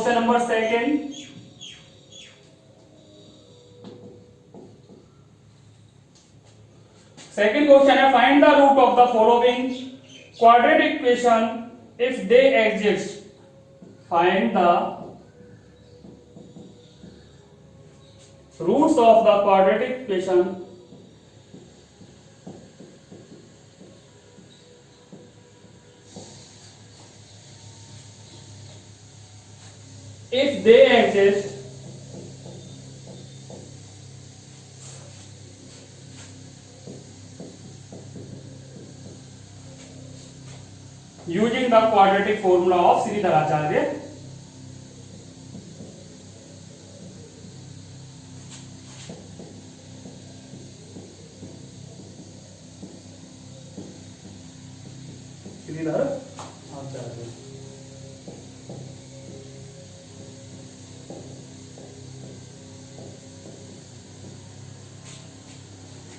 Question number second. Second question है find the root of the following quadratic equation if they exist. Find the roots of the quadratic equation if they exist using the quadratic formula of Sridharacharya. Sridharacharya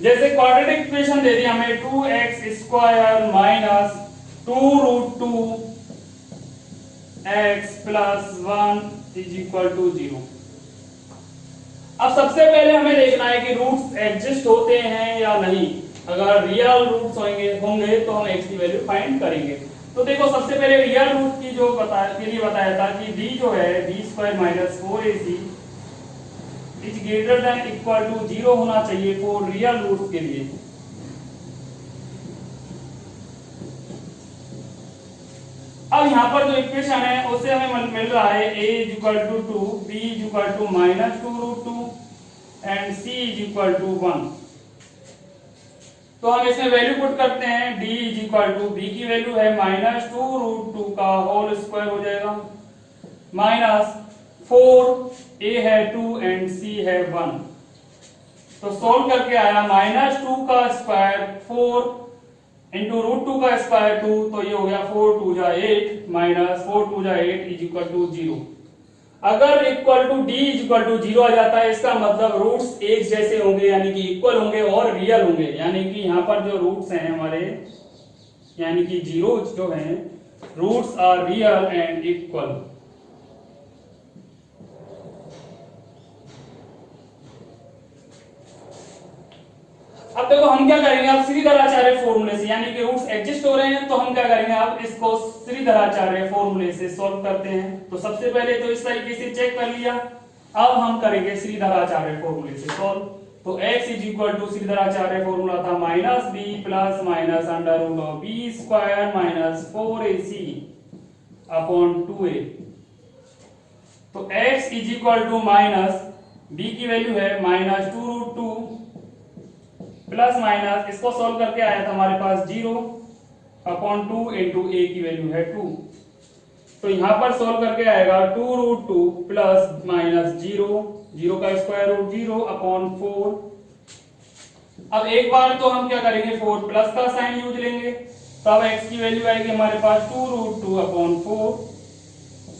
जैसे quadratic equation दे दी हमें 2x² minus 2√2x plus 1 is equal to 0। अब सबसे पहले हमें देखना है कि रूट्स एग्जिस्ट होते हैं या नहीं। अगर रियल रूट्स होंगे तो हम x की वैल्यू फाइंड करेंगे। तो देखो सबसे पहले रियल रूट की जो बताया था कि b जो है b² minus 4ac is greater than equal to 0 होना चाहिए फॉर रियल रूट्स के लिए। अब यहाँ पर जो इक्वेशन है उससे हमें मिल रहा है a is equal to 2, b is equal to minus 2√2 and c is equal to 1। तो हम इसमें वैल्यू पुट करते हैं। d is equal to b की वैल्यू है माइनस 2√2 का होल स्क्वायर हो जाएगा माइनस 4 a है 2 एंड c है 1। तो सॉल्व करके आया माइनस 2 का स्क्वायर 4 इंटू √2 का स्क्वायर 2, तो ये हो गया 4 2 जा 8 माइनस 4 2 जा 8 इज इक्वल टू 0। अगर equal to d is equal to 0 आ जाता है इसका मतलब रूट्स एक जैसे होंगे यानी कि इक्वल होंगे और रियल होंगे। यानी कि यहाँ पर जो रूट्स हैं हमारे यानी कि जीरोस जो हैं roots are real and equal. अब देखो हम क्या करेंगे, अब श्रीधराचार्य फॉर्मूले से यानी कि रूट्स एग्जिस्ट हो रहे हैं तो हम क्या करेंगे, अब इसको श्रीधराचार्य फॉर्मूले से सॉल्व करते हैं। तो सबसे पहले तो इस तरीके से चेक कर लिया। अब हम करेंगे श्रीधराचार्य फॉर्मूले से सॉल्व। तो x is equal to Sridharacharya formula था minus b plus minus under root of b square minus 4ac upon 2a। तो x is equal to minus b की वैल्यू है माइनस 2√2 प्लस माइनस इसको सॉल्व करके आया था हमारे पास 0 अपॉन 2 इंटू a की वैल्यू है 2। तो यहां पर सॉल्व करके आएगा 2√2 प्लस माइनस 0 का स्क्वायर रूट 0 अपॉन 4। अब एक बार तो हम क्या करेंगे 4 प्लस का साइन यूज लेंगे, तब x की वैल्यू आएगी हमारे पास 2√2 अपॉन 4।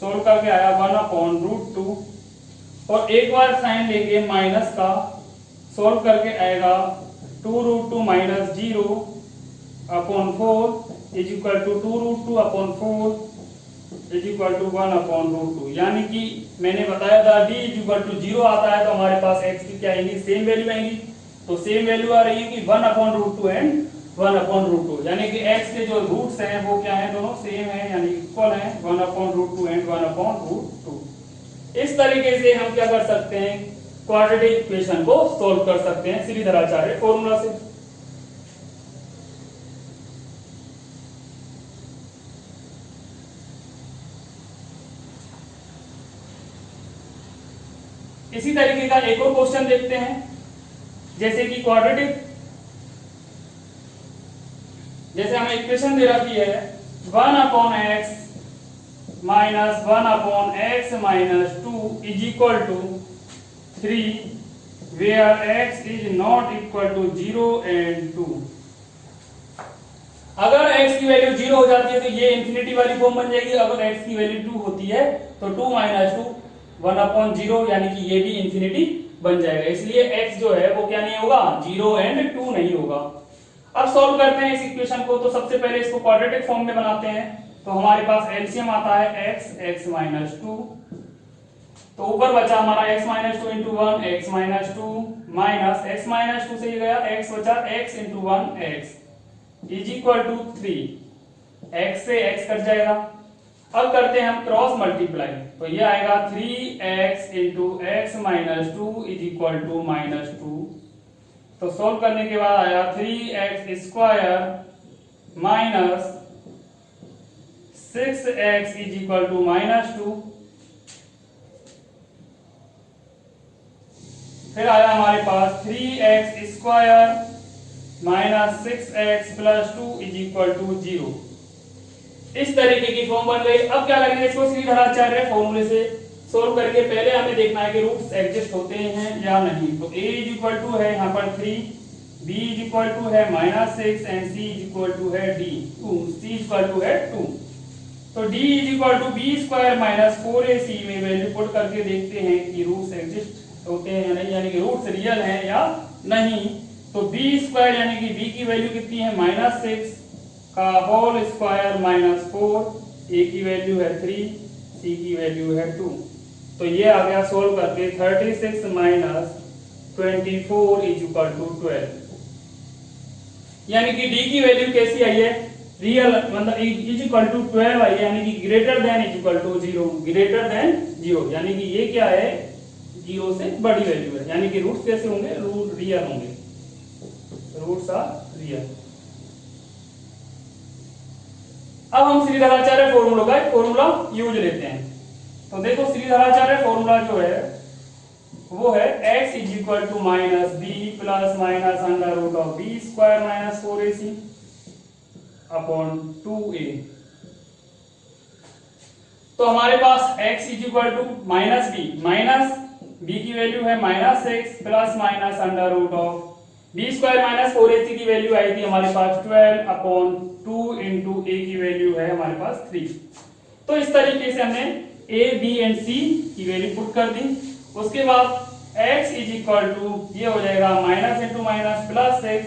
सॉल्व करके आया 1 अपॉन √2 और एक बार साइन लेंगे माइनस का, सॉल्व करके आएगा 2√2 minus 0 upon 4 is equal to 2√2 upon 4 is equal to 1 upon √2। यानी कि मैंने बताया था d इज इक्वल टू 0 आता है तो हमारे पास x की क्या आएगी, सेम वैल्यू आएगी। तो सेम वैल्यू आ रही है कि 1 अपॉन √2 एंड 1 अपॉन √2। यानी कि x के जो रूट्स हैं वो क्या हैं, दोनों सेम हैं यानी इक्वल हैं 1 अपॉन √2 एंड 1 अपॉन √2। इस तरीके से हम क्या कर सकते हैं, क्वाड्रेटिक इक्वेशन को सॉल्व कर सकते हैं श्रीधराचार्य फॉर्मूला से। इसी तरीके का एक और क्वेश्चन देखते हैं। जैसे कि क्वाड्रेटिक, जैसे हमें इक्वेशन दे रखी है 1 upon x minus 1 upon x minus 2 is equal to 3 where x is not equal to 0 and 2। अगर x की वैल्यू 0 हो जाती है तो ये इंफिनिटी वाली फॉर्म बन जाएगी। अगर x की वैल्यू 2 होती है तो 2 माइनस 2 1 अपॉन 0 यानी कि ये भी इंफिनिटी बन जाएगा। इसलिए x जो है वो क्या नहीं होगा, 0 एंड 2 नहीं होगा। अब सॉल्व करते हैं इस इक्वेशन को। तो सबसे पहले इसको क्वाड्रेटिक फॉर्म में बनाते हैं। तो हमारे पास एलसीएम आता है x माइनस 2 तो ऊपर बचा हमारा x minus two into one, X minus two minus X minus two से ये गया x बचा x into one X is equal to 3, x से x कट जाएगा। अब करते हैं हम क्रॉस मल्टीप्लाई, तो ये आएगा 3x into X minus two is equal to minus two. तो सोल्व करने के बाद आया 3x square minus 6x is equal to minus two. फिर आया हमारे पास 3x square minus 6x plus two is equal to 0। इस तरीके की फॉर्म बन गई। अब क्या करेंगे, इसको श्रीधराचार्य फॉर्मूले से सोल्व करके पहले हमें देखना है कि रूट्स एग्जिस्ट होते हैं या नहीं। तो a इज इक्वल टू है यहाँ पर 3, b इज इक्वल टू है -6 and c is equal to है d 2, c is equal to है 2। तो d is equal to b square minus 4ac में वैल्यू पुट करके देखते हैं कि रूट्स एग्जिस्ट होते हैं या नहीं, यानी कि रूट्स रियल हैं या नहीं। तो b स्क्वायर यानी कि b की वैल्यू कितनी है -6 का होल स्क्वायर माइनस 4, a की वैल्यू है 3, c की वैल्यू है 2। तो ये आ गया सोल्व करके 36 माइनस 24 इज इक्वल टू 12, यानी कि d की वैल्यू कैसी आई है, रियल, मतलब इज इक्वल टू 12 आई है, यानी कि greater than is equal to 0, greater than 0, यानी कि ये क्या है, 0 से बड़ी वैल्यू है, यानी कि रूट्स कैसे होंगे, रूट रियल होंगे, रूट्स आर रियल। अब हम श्रीधराचार्य फॉर्मूला का फॉर्मूला यूज लेते हैं। तो देखो श्रीधराचार्य फॉर्मूला जो है वो है x is equal to minus b plus minus under root of b square minus 4ac upon 2a। तो हमारे पास x is equal to minus b की वैल्यू है -6 plus minus under root of b square minus 4ac की value आई थी हमारे पास 12 अपॉन 2 इंटू a की वैल्यू है हमारे पास 3। तो इस तरीके से हमने a, b एंड c की वैल्यू पुट कर दी। उसके बाद x इज इक्वल टू ये हो जाएगा minus into minus plus 6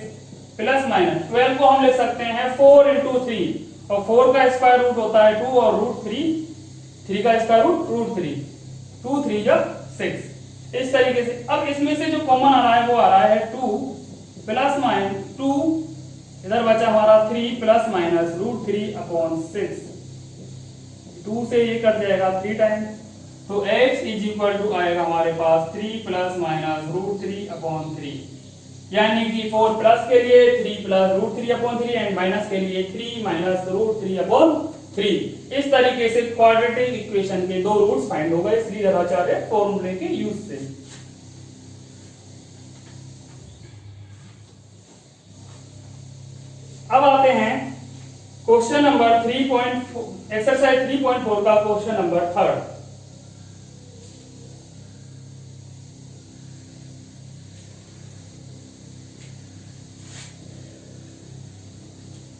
plus minus 12 को हम लिख सकते हैं 4 इंटू 3, और 4 का स्क्वायर रूट होता है 2 और रूट 3 का स्क्वायर रूट 3, 2 3 जब 6। इस तरीके से अब इसमें से जो कॉमन आ रहा है वो आ रहा है 2 प्लस माइनस 2, इधर बचा हमारा 3 प्लस माइनस रूट 3 अपॉन 6, 2 से ये कट जाएगा 3 टाइम्स। तो x इज इक्वल टू आएगा हमारे पास 3 प्लस माइनस रूट 3 अपॉन 3, यानी कि 4 प्लस के लिए 3 plus root 3 upon 3 and minus के लिए 3 माइनस रूट 3 अपॉन 3। इस तरीके से क्वाड्रेटिक इक्वेशन के दो रूट्स फाइंड हो गए श्रीधराचार्य फॉर्मूले के यूज से। अब आते हैं क्वेश्चन नंबर 3.4, एक्सरसाइज 3.4 का क्वेश्चन नंबर 3।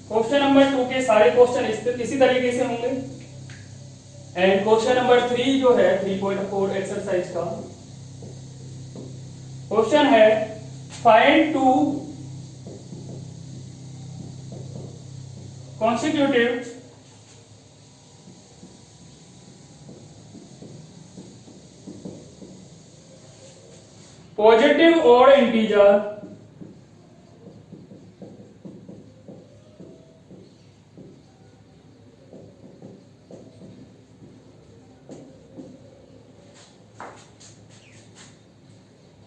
क्वेश्चन नंबर 2 के सारे क्वेश्चन इसी तरीके से होंगे, एंड क्वेश्चन नंबर 3 जो है 3.4 एक्सरसाइज का क्वेश्चन है find 2 consecutive positive odd integer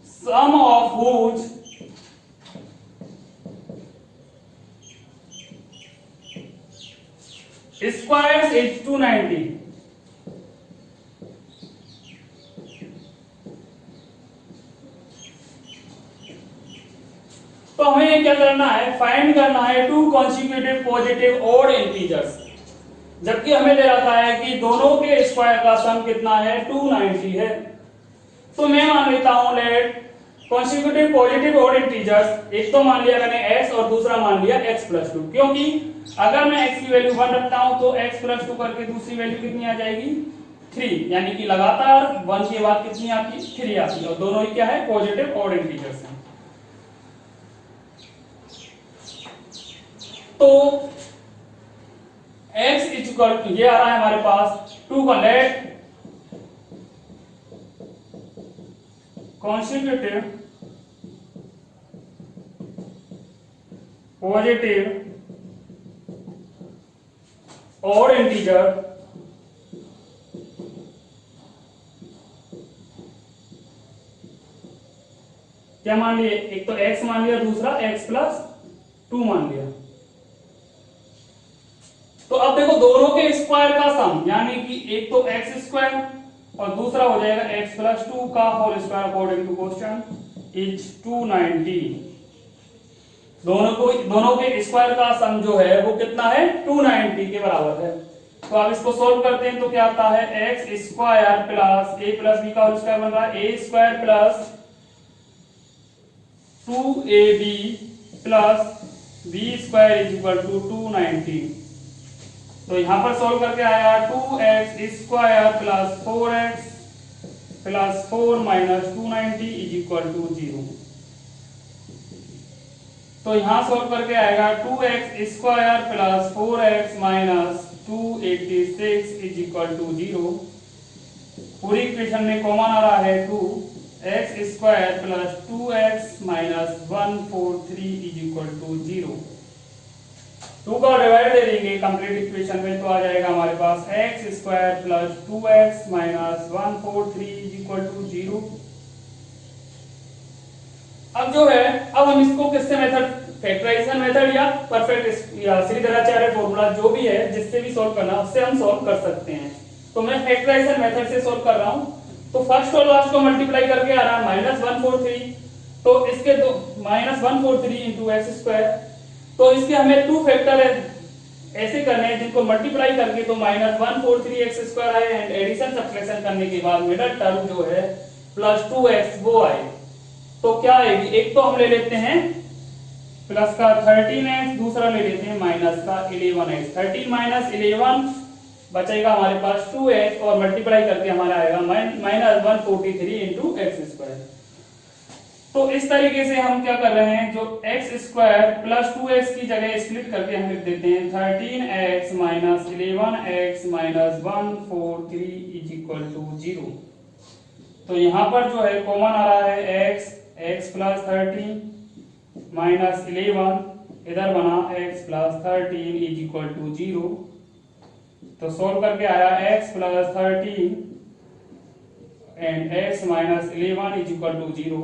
sum of whose squares is 290। तो हमें क्या करना है, फाइंड करना है 2 कॉन्सिक्यूटिव पॉजिटिव ऑड इंटीजर्स, जबकि हमें दे रखा है कि दोनों के स्क्वायर का सम कितना है, 290 है। तो मैं मान लेता हूं let consecutive positive odd integers, एक तो मान लिया मैंने x और दूसरा मान लिया x प्लस 2, क्योंकि अगर मैं x की वैल्यू 1 रखता हूं तो x प्लस 2 करके दूसरी वैल्यू कितनी आ जाएगी, 3, यानी कि लगातार 1 के बाद कितनी आती है, 3 आती है, और दोनों ही क्या है, पॉजिटिव ऑड इंटीजर्स हैं। तो x इक्वल टू ये आ रहा है हमारे पास 2 का late consecutive positive odd integer क्या मान लिए, एक तो x मान लिया, दूसरा x+2 मान लिया। तो अब देखो दोनों के स्क्वायर का सम, यानी कि एक तो x² और दूसरा हो जाएगा x+2 का whole square according to question is 290। दोनों के स्क्वायर का सम जो है वो कितना है, 290 के बराबर है। तो आप इसको सोल्व करते हैं तो क्या आता है, x² plus a plus b का होल स्क्वायर बन रहा है a² plus 2ab plus b² is equal to 290। तो यहां पर सोल्व करके आया 2x² plus 4x plus 4 minus 290 is equal to 0। तो यहां सोल्व करके आएगा 2x² plus 4x minus 286 is equal to 0। पूरी इक्वेशन में कॉमन आ रहा है 2x² plus 2x minus 143 is equal to 0। 2 का डिवाइड दे देंगे कंप्लीट इक्वेशन में, तो आ जाएगा हमारे पास x² plus 2x minus 143 is equal to 0। अब जो है, अब हम इसको किससे मेथड, फैक्टराइजेशन मेथड या परफेक्ट या श्रीधराचार्य फॉर्मूला जो भी है जिससे भी सॉल्व करना उससे हम सॉल्व कर सकते हैं। तो मैं फैक्टराइजेशन मेथड से सॉल्व कर रहा हूं। तो फर्स्ट और लास्ट को मल्टीप्लाई करके आ रहा है -143, तो इसके दो -143 इंटू x², तो इसके हमें 2 फैक्टर ऐसे करने हैं जिनको मल्टीप्लाई करके तो -143x² आए एंड एडिशन सब्ट्रैक्शन करने के बाद मिडिल टर्म जो है +2x वो आए। तो क्या आएगी, एक तो हम ले लेते हैं प्लस का 13x, दूसरा ले लेते हैं माइनस का 11x। 13 माइनस 11 बचेगा हमारे पास 2x और मल्टीप्लाई करके हमारा आएगा -143 इंटू x²। तो इस तरीके से हम क्या कर रहे हैं, जो x² प्लस 2x की जगह स्प्लिट करके हम लिख देते हैं 13x minus 11x minus 143 is equal to 0। तो यहां पर जो है कॉमन आ रहा है x प्लस 13 माइनस 11, इधर बना x plus 13 is equal to 0। तो सोल्व करके आया x plus 13 and x minus 11 is equal to 0।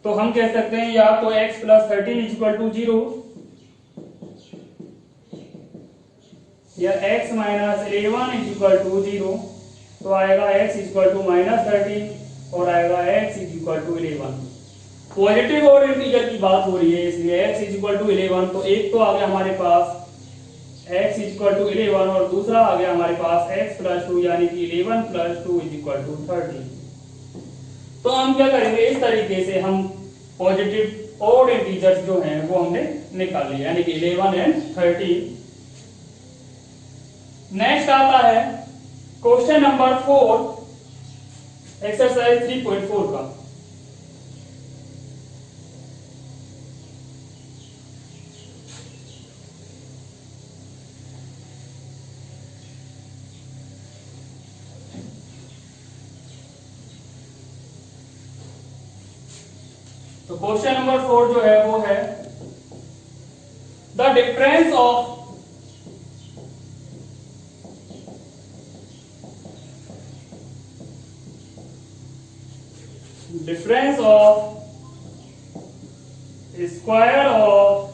तो हम कह सकते हैं या तो x plus 13 is equal to 0 या x minus 11 is equal to 0। तो आएगा x इज इक्वल टू -13 और आएगा x is equal to 11। Positive और इंटीजर की बात हो रही है इसलिए x इज इक्वल टू 11। तो एक तो आ गया हमारे पास x इज इक्वल टू 11 और दूसरा आ गया हमारे पास x प्लस 2 यानी कि 11 प्लस 2 इज इक्वल टू 13। तो हम क्या करेंगे, इस तरीके से हम पॉजिटिव ऑड इंटीजर्स जो हैं वो हमने निकाल लिए, यानी कि 11 एंड 13। नेक्स्ट आता है क्वेश्चन नंबर 4 एक्सरसाइज 3.4 का। तो क्वेश्चन नंबर 4 जो है वो है the difference of square of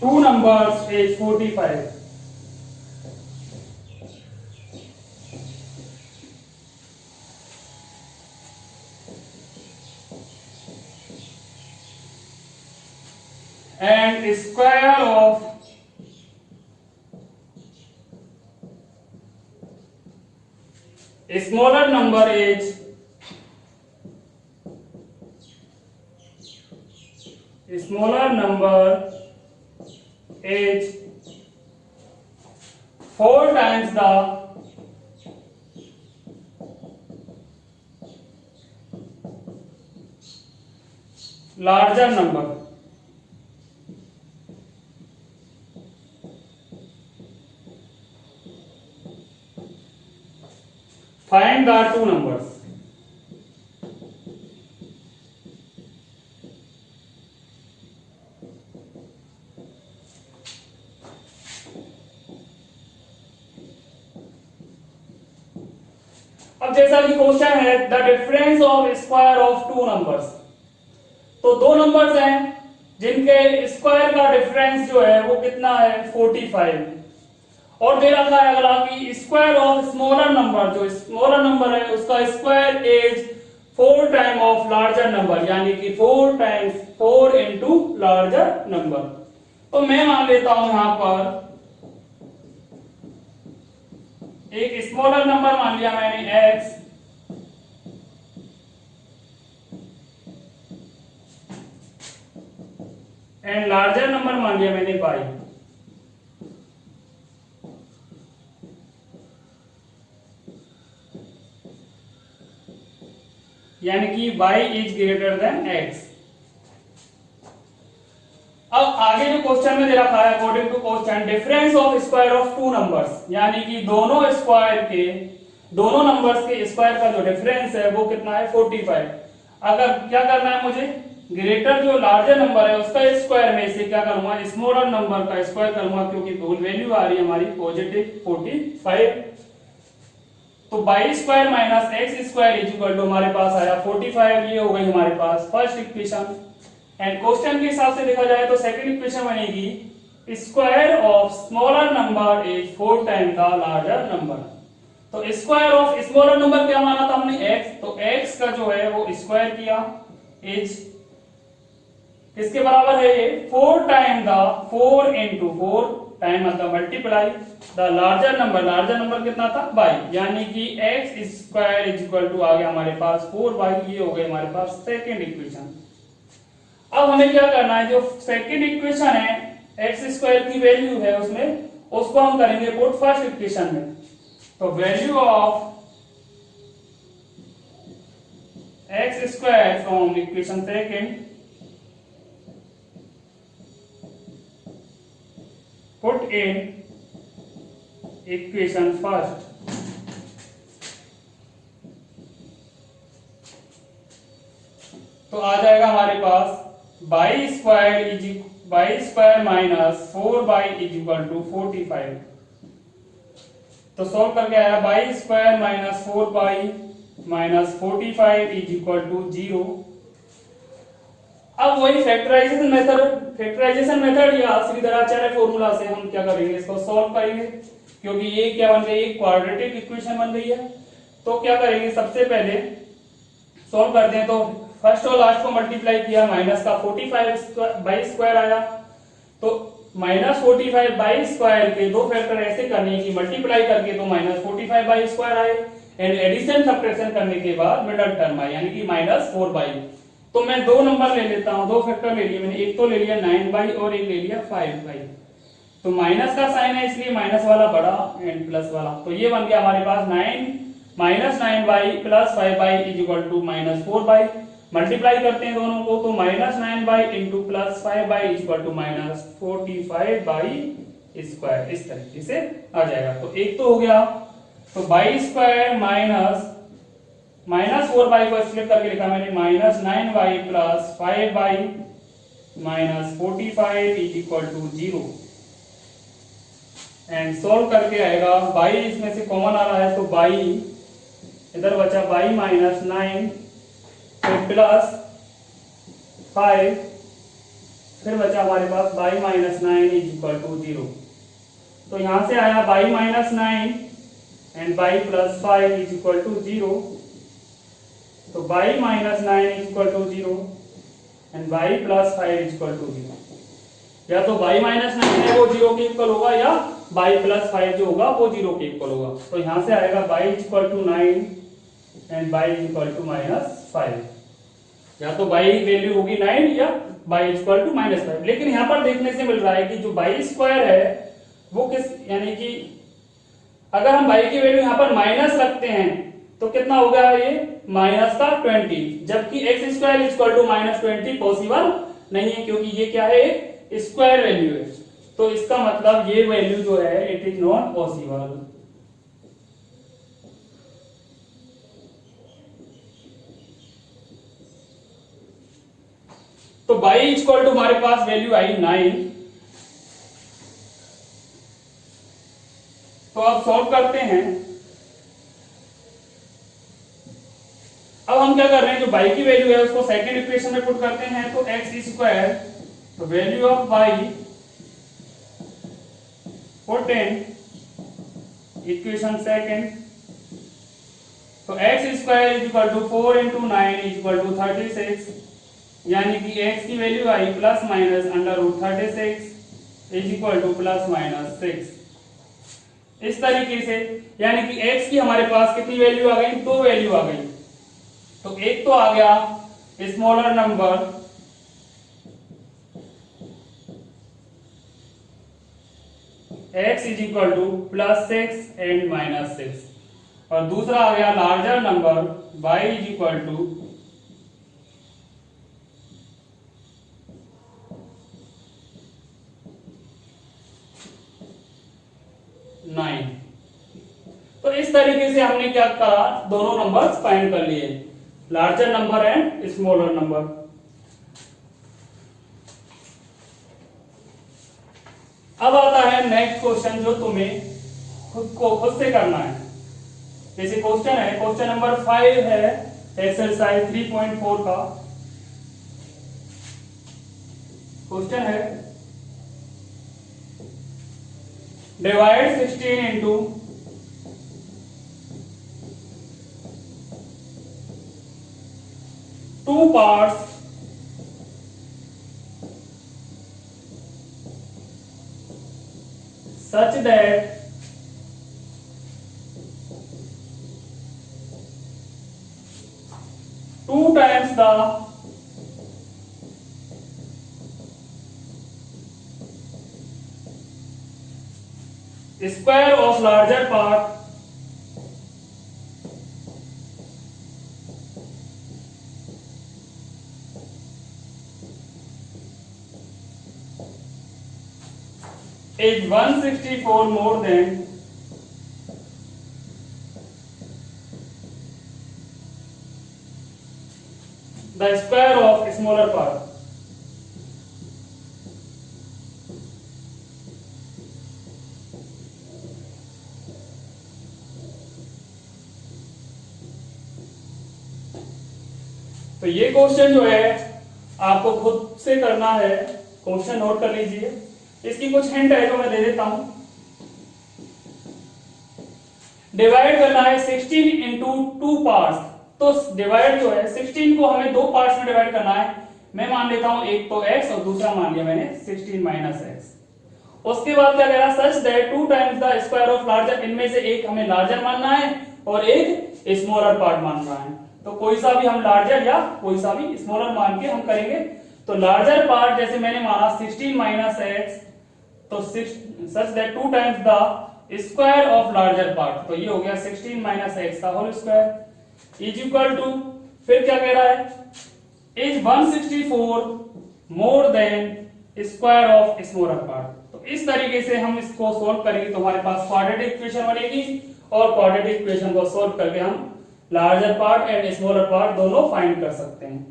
2 numbers is 45 and square of a smaller number is 4 times the larger number. Find the two numbers. अब जैसा कि क्वेश्चन है the difference of square of two numbers, तो दो नंबर्स हैं जिनके square का difference जो है वो कितना है 45, और दे रखा है अगला कि स्क्वायर ऑफ स्मॉलर नंबर, जो स्मॉलर नंबर है उसका square is 4 time of larger number, यानी कि 4 टाइम्स 4 इंटू लार्जर नंबर। तो मैं मान लेता हूं यहां पर एक स्मॉलर नंबर मान लिया मैंने x, एंड लार्जर नंबर मान लिया मैंने y। यानी कि y is greater than x। अब आगे जो क्वेश्चन में दे रखा है according to question difference of square of two numbers, यानी कि दोनों नंबर्स के स्क्वायर का जो डिफरेंस है वो कितना है 45। अगर क्या करना है मुझे, ग्रेटर जो लार्जर नंबर है उसका स्क्वायर में से क्या करूंगा, स्मॉलर नंबर का स्क्वायर करूंगा, क्योंकि वैल्यू आ रही है हमारी पॉजिटिव 45। तो y square minus x square is equal to हमारे पास आया 45। ये हो गई हमारे पास फर्स्ट इक्वेशन। एंड क्वेश्चन के हिसाब से देखा जाए तो सेकंड इक्वेशन बनेगी square of smaller number is 4 time the larger number. तो स्क्वायर ऑफ स्मॉलर नंबर क्या माना था हमने x, तो x का जो है वो स्क्वायर किया इज किसके बराबर है ये 4 टाइम द 4 इंटू 4 टाइम मतलब मल्टीप्लाई द लार्जर नंबर कितना था y, यानी कि x square is equal to आ गया हमारे पास 4y। ये हो गए हमारे पास सेकंड इक्वेशन। अब हमें क्या करना है, जो सेकंड इक्वेशन है एक्स स्क्वायर की वैल्यू है उसमें, उसको हम करेंगे पुट फर्स्ट इक्वेशन में। तो value of x square from equation second put in equation first. तो आ जाएगा हमारे पास y square minus 4y is equal to 45। तो सॉल्व करके आया y square minus 4y minus 45 is equal to 0। अब वही फैक्टराइजेशन मेथड या श्रीधराचार्य फॉर्मूला से हम क्या करेंगे, इसको सॉल्व करेंगे, क्योंकि ये क्या बन गई, एक क्वाड्रेटिक इक्वेशन बन गई है। तो क्या करेंगे, सबसे पहले सॉल्व करते हैं। तो फर्स्ट और लास्ट को मल्टीप्लाई किया, माइनस का 45 बाई स्क्वायर आया। तो माइनस 45 बाई स्क्वायर के दो फैक्टर ऐसे करने की मल्टीप्लाई करके तो माइनस 45 बाई स्क्वायर आए, एंड एडिशन सब्ट्रैक्शन करने के बाद मिडल टर्म आए यानी कि माइनस 4 बाई। तो मैं दो नंबर ले लेता हूं, दो फैक्टर ले लिए मैंने, एक तो ले लिया 9 बाई और एक ले लिया 5 बाई। तो माइनस का साइन है इसलिए माइनस वाला बड़ा एंड प्लस वाला। तो ये बन गया हमारे पास minus 9 y plus 5 y is equal to minus 4 y. Multiply करते हैं दोनों को, तो minus 9 y into plus 5 y is equal to minus 45 y square. इस तरीके से आ जाएगा। तो एक तो हो गया, तो बाई स्क्वायर माइनस 4 बाई को स्प्लिट करके लिखा मैंने minus 9 y plus 5 y minus 45 is equal to 0। And solve करके आएगा, बाई इसमें से कॉमन आ रहा है, तो बाई इधर बचा बाई माइनस 9 प्लस 5, फिर बचा हमारे पास y minus 9 is equal to 0। तो यहां से आया y minus 9 and y plus 5 is equal to 0। तो y minus 9 is equal to 0 and y plus 5 is equal to 0। या तो बाई माइनस 9 है वो 0 के इक्वल होगा, या बाई प्लस 5 जो होगा वो 0 के इक्वल होगा। तो यहां से आएगा y is equal to 9 and y is equal to minus 5। या तो बाई वैल्यू होगी 9 या y is equal to minus 5। लेकिन यहां पर देखने से मिल रहा है कि जो बाई स्क्वायर है वो किस, यानी कि अगर हम बाई की वैल्यू यहां पर माइनस रखते हैं तो कितना होगा, ये माइनस का 20, जबकि x square is equal to minus 20 possible नहीं है, क्योंकि ये क्या है, स्क्वायर वैल्यू है। तो इसका मतलब ये वैल्यू जो है इट इज नॉट पॉसिबल। तो y इक्वल टू हमारे पास वैल्यू आई 9। तो अब सॉल्व करते हैं। अब हम क्या कर रहे हैं, जो y की वैल्यू है उसको सेकंड इक्वेशन में पुट करते हैं। तो x स्क्वायर, तो value of y put in equation second. तो x square is equal to 4 into 9 is equal to 36, यानी कि x की वैल्यू आई plus minus under root 36 is equal to plus minus 6। इस तरीके से, यानी कि x की हमारे पास कितनी वैल्यू आ गई, 2 वैल्यू आ गई। तो एक तो आ गया smaller number x is equal to plus 6 and minus 6, और दूसरा आ गया larger number y is equal to 9। तो इस तरीके से हमने क्या करा, दोनों नंबर्स फाइंड कर लिए, larger number and smaller number. अब आता है नेक्स्ट क्वेश्चन, जो तुम्हें खुद से करना है। जैसे क्वेश्चन है, क्वेश्चन नंबर 5 है एक्सरसाइज 3.4 का क्वेश्चन है, divide 16 into 2 parts such that two times the square of larger part is 164 more than the square of smaller part। तो ये क्वेश्चन जो है आपको खुद से करना है, क्वेश्चन नोट कर लीजिए। इसकी कुछ हिंट है जो मैं दे देता हूं। डिवाइड करना है 16 इंटू 2 पार्ट्स। तो डिवाइड जो है 16 को हमें 2 पार्ट्स में डिवाइड करना है। मैं मान लेता हूं एक तो x और दूसरा मान लिया मैंने 16 माइनस x। उसके बाद क्या कह रहा, सच that 2 times the square of larger, इनमें से एक हमें लार्जर मानना है और एक स्मॉलर पार्ट मानना है। तो कोई सा भी हम लार्जर या कोई सा भी स्मॉलर मान के हम करेंगे। तो लार्जर पार्ट जैसे मैंने माना 16 माइनस x, तो such that 2 times the square of larger part, तो ये हो गया 16 माइनस x का whole square is equal to, फिर क्या कह रहा है, is 164 more than square of smaller part. तो इस तरीके से हम इसको सोल्व करेंगे तो हमारे पास क्वाड्रेटिक इक्वेशन बनेगी, और क्वाड्रेटिक इक्वेशन को सोल्व करके हम larger part and smaller part दोनों फाइंड कर सकते हैं।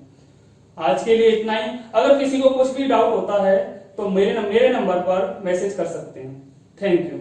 आज के लिए इतना ही। अगर किसी को कुछ भी डाउट होता है तो मेरे नंबर पर मैसेज कर सकते हैं। Thank you.